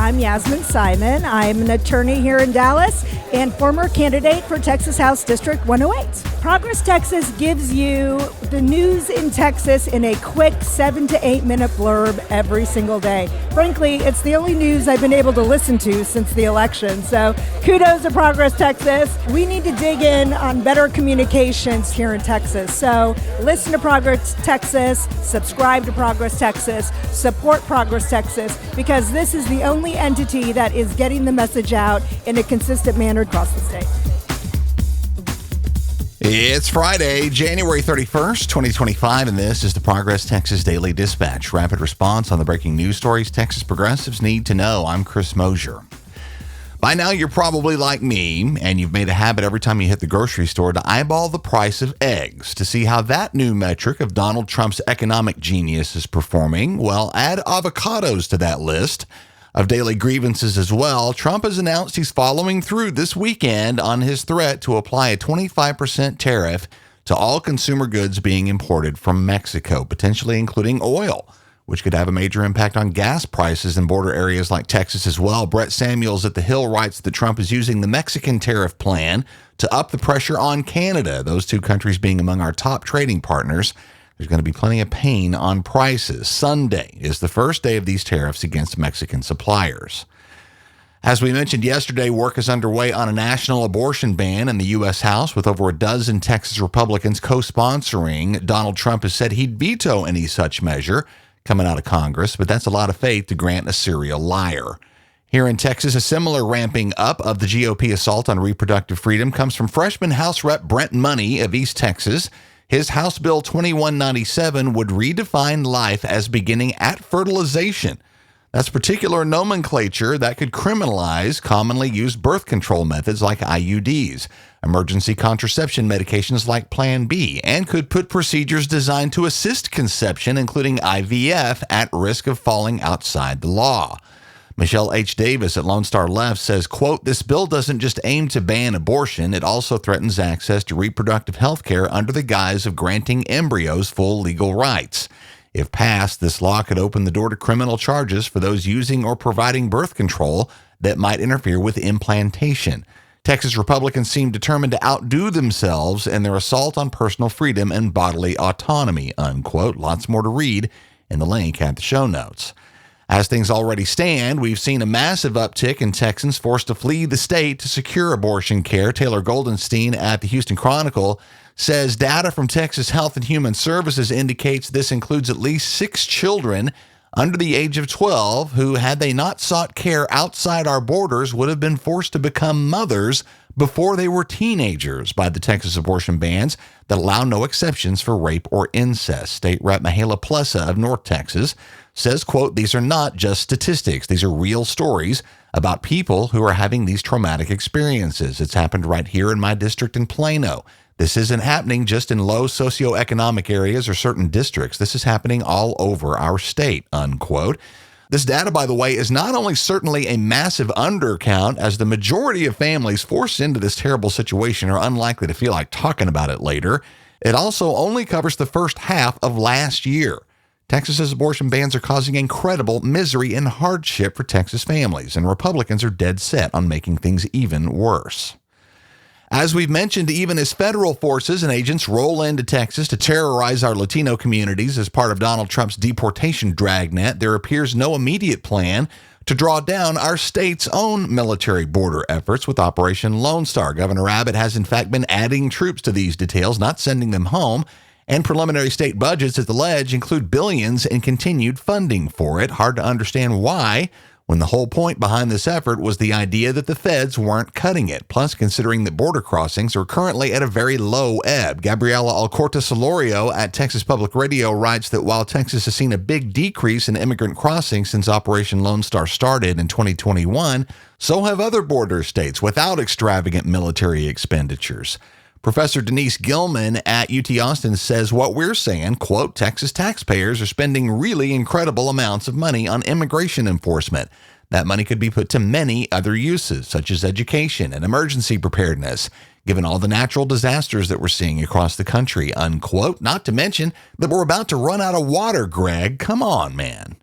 I'm Yasmin Simon. I'm an attorney here in Dallas and former candidate for Texas House District 108. Progress Texas gives you the news in Texas in a quick 7 to 8 minute blurb every single day. Frankly, it's the only news I've been able to listen to since the election. So kudos to Progress Texas. We need to dig in on better communications here in Texas. So listen to Progress Texas, subscribe to Progress Texas, support Progress Texas, because this is the only entity that is getting the message out in a consistent manner across the state. It's Friday, January 31st, 2025, and this is the Progress Texas Daily Dispatch. Rapid response on the breaking news stories Texas progressives need to know. I'm Chris Mosier. By now, you're probably like me, and you've made a habit every time you hit the grocery store to eyeball the price of eggs to see how that new metric of Donald Trump's economic genius is performing. Well, add avocados to that list of daily grievances as well. Trump has announced he's following through this weekend on his threat to apply a 25% tariff to all consumer goods being imported from Mexico, potentially including oil, which could have a major impact on gas prices in border areas like Texas as well. Brett Samuels at The Hill writes that Trump is using the Mexican tariff plan to up the pressure on Canada, those two countries being among our top trading partners. There's going to be plenty of pain on prices. Sunday is the first day of these tariffs against Mexican suppliers. As we mentioned yesterday, work is underway on a national abortion ban in the U.S. House, with over a dozen Texas Republicans co-sponsoring. Donald Trump has said he'd veto any such measure coming out of Congress, but that's a lot of faith to grant a serial liar. Here in Texas, a similar ramping up of the GOP assault on reproductive freedom comes from freshman House Rep Brent Money of East Texas. His House Bill 2197 would redefine life as beginning at fertilization. That's particular nomenclature that could criminalize commonly used birth control methods like IUDs, emergency contraception medications like Plan B, and could put procedures designed to assist conception, including IVF, at risk of falling outside the law. Michelle H. Davis at Lone Star Left says, quote, "This bill doesn't just aim to ban abortion, it also threatens access to reproductive health care under the guise of granting embryos full legal rights. If passed, this law could open the door to criminal charges for those using or providing birth control that might interfere with implantation." Texas Republicans seem determined to outdo themselves in their assault on personal freedom and bodily autonomy, unquote. Lots more to read in the link at the show notes. As things already stand, we've seen a massive uptick in Texans forced to flee the state to secure abortion care. Taylor Goldenstein at the Houston Chronicle says data from Texas Health and Human Services indicates this includes at least 6 children under the age of 12 who, had they not sought care outside our borders, would have been forced to become mothers before they were teenagers by the Texas abortion bans that allow no exceptions for rape or incest. State Rep Mihaela Plessa of North Texas says, quote, "These are not just statistics. These are real stories about people who are having these traumatic experiences. It's happened right here in my district in Plano. This isn't happening just in low socioeconomic areas or certain districts. This is happening all over our state," unquote. This data, by the way, is not only certainly a massive undercount, as the majority of families forced into this terrible situation are unlikely to feel like talking about it later. It also only covers the first half of last year. Texas's abortion bans are causing incredible misery and hardship for Texas families, and Republicans are dead set on making things even worse. As we've mentioned, even as federal forces and agents roll into Texas to terrorize our Latino communities as part of Donald Trump's deportation dragnet, there appears no immediate plan to draw down our state's own military border efforts with Operation Lone Star. Governor Abbott has in fact been adding troops to these details, not sending them home, and preliminary state budgets, as alleged, include billions in continued funding for it. Hard to understand why, when the whole point behind this effort was the idea that the feds weren't cutting it. Plus, considering that border crossings are currently at a very low ebb. Gabriela Alcorta-Solorio at Texas Public Radio writes that while Texas has seen a big decrease in immigrant crossings since Operation Lone Star started in 2021, so have other border states without extravagant military expenditures. Professor Denise Gilman at UT Austin says what we're saying, quote, "Texas taxpayers are spending really incredible amounts of money on immigration enforcement. That money could be put to many other uses, such as education and emergency preparedness, given all the natural disasters that we're seeing across the country," unquote. Not to mention that we're about to run out of water, Greg. Come on, man.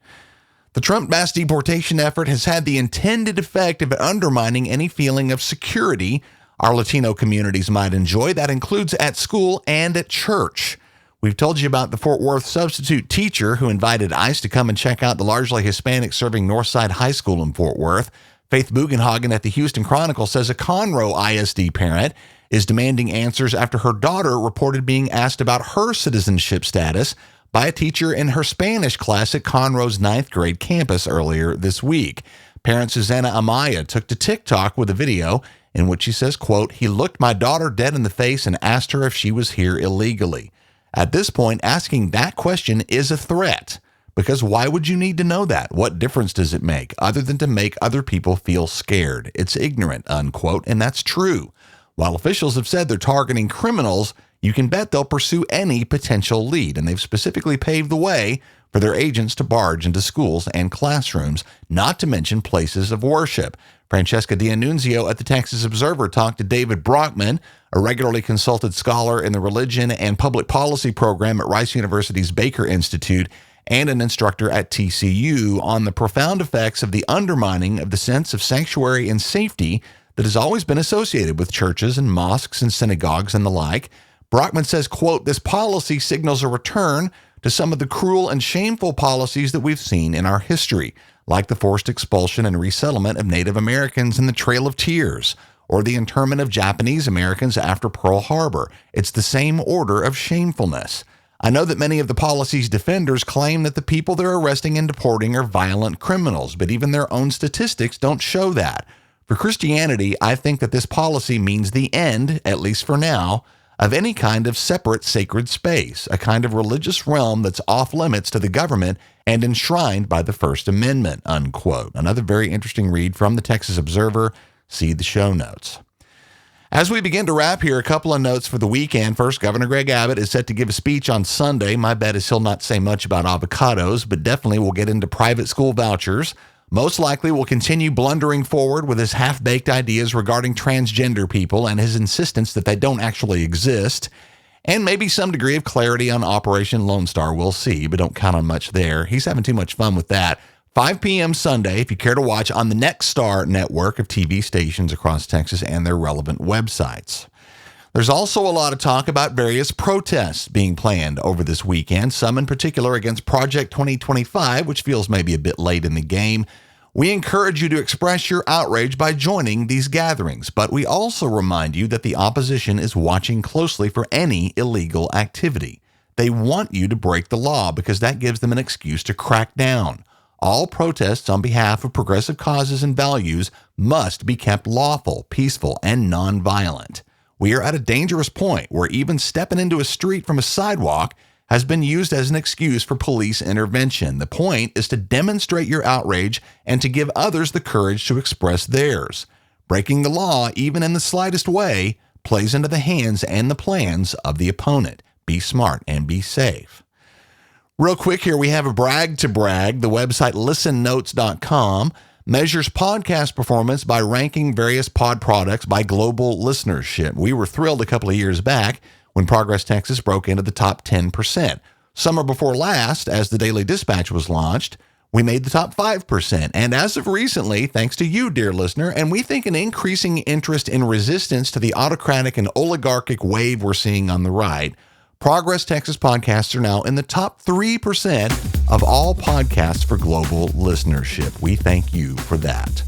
The Trump mass deportation effort has had the intended effect of undermining any feeling of security our Latino communities might enjoy. That includes at school and at church. We've told you about the Fort Worth substitute teacher who invited ICE to come and check out the largely Hispanic-serving Northside High School in Fort Worth. Faith Bugenhagen at the Houston Chronicle says a Conroe ISD parent is demanding answers after her daughter reported being asked about her citizenship status by a teacher in her Spanish class at Conroe's 9th grade campus earlier this week. Parent Susanna Amaya took to TikTok with a video in which she says, quote, "He looked my daughter dead in the face and asked her if she was here illegally." At this point, asking that question is a threat, because why would you need to know that? What difference does it make other than to make other people feel scared? It's ignorant, unquote, and that's true. While officials have said they're targeting criminals, you can bet they'll pursue any potential lead, and they've specifically paved the way for their agents to barge into schools and classrooms, not to mention places of worship. Francesca D'Annunzio at the Texas Observer talked to David Brockman, a regularly consulted scholar in the Religion and Public Policy program at Rice University's Baker Institute and an instructor at TCU, on the profound effects of the undermining of the sense of sanctuary and safety that has always been associated with churches and mosques and synagogues and the like. Brockman says, quote, "This policy signals a return to some of the cruel and shameful policies that we've seen in our history, like the forced expulsion and resettlement of Native Americans in the Trail of Tears, or the internment of Japanese Americans after Pearl Harbor. It's the same order of shamefulness. I know that many of the policy's defenders claim that the people they're arresting and deporting are violent criminals, but even their own statistics don't show that. For Christianity, I think that this policy means the end, at least for now, of any kind of separate sacred space, a kind of religious realm that's off limits to the government and enshrined by the First Amendment," unquote. Another very interesting read from the Texas Observer. See the show notes. As we begin to wrap here, a couple of notes for the weekend. First, Governor Greg Abbott is set to give a speech on Sunday. My bet is he'll not say much about avocados, but definitely will get into private school vouchers. Most likely will continue blundering forward with his half-baked ideas regarding transgender people and his insistence that they don't actually exist. And maybe some degree of clarity on Operation Lone Star. We'll see, but don't count on much there. He's having too much fun with that. 5 p.m. Sunday, if you care to watch, on the Next Star network of TV stations across Texas and their relevant websites. There's also a lot of talk about various protests being planned over this weekend, some in particular against Project 2025, which feels maybe a bit late in the game. We encourage you to express your outrage by joining these gatherings, but we also remind you that the opposition is watching closely for any illegal activity. They want you to break the law because that gives them an excuse to crack down. All protests on behalf of progressive causes and values must be kept lawful, peaceful, and nonviolent. We are at a dangerous point where even stepping into a street from a sidewalk has been used as an excuse for police intervention. The point is to demonstrate your outrage and to give others the courage to express theirs. Breaking the law, even in the slightest way, plays into the hands and the plans of the opponent. Be smart and be safe. Real quick here, we have a brag to brag. The website listennotes.com measures podcast performance by ranking various pod products by global listenership. We were thrilled a couple of years back when Progress Texas broke into the top 10%. Summer before last, as the Daily Dispatch was launched, we made the top 5%. And as of recently, thanks to you, dear listener, and we think an increasing interest in resistance to the autocratic and oligarchic wave we're seeing on the right, Progress Texas podcasts are now in the top 3% of all podcasts for global listenership. We thank you for that.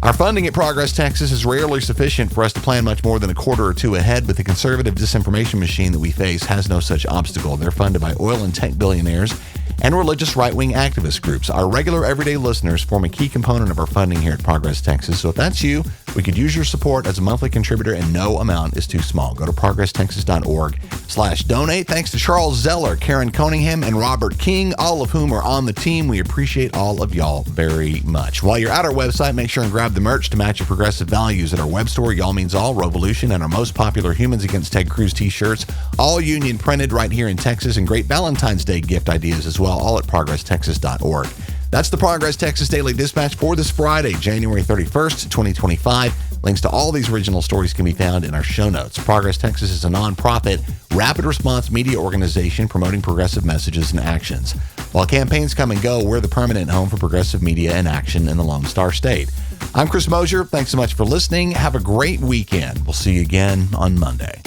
Our funding at Progress Texas is rarely sufficient for us to plan much more than a quarter or two ahead, but the conservative disinformation machine that we face has no such obstacle. They're funded by oil and tech billionaires and religious right-wing activist groups. Our regular everyday listeners form a key component of our funding here at Progress Texas. So if that's you, we could use your support as a monthly contributor, and no amount is too small. Go to progresstexas.org/donate. Thanks to Charles Zeller, Karen Coningham, and Robert King, all of whom are on the team. We appreciate all of y'all very much. While you're at our website, make sure and grab the merch to match your progressive values at our web store. Y'all means all, Revolution, and our most popular Humans Against Ted Cruz t-shirts, all union printed right here in Texas, and great Valentine's Day gift ideas as well, all at progresstexas.org. That's the Progress Texas Daily Dispatch for this Friday, January 31st, 2025. Links to all these original stories can be found in our show notes. Progress Texas is a nonprofit, rapid response media organization promoting progressive messages and actions. While campaigns come and go, we're the permanent home for progressive media and action in the Lone Star State. I'm Chris Mosier. Thanks so much for listening. Have a great weekend. We'll see you again on Monday.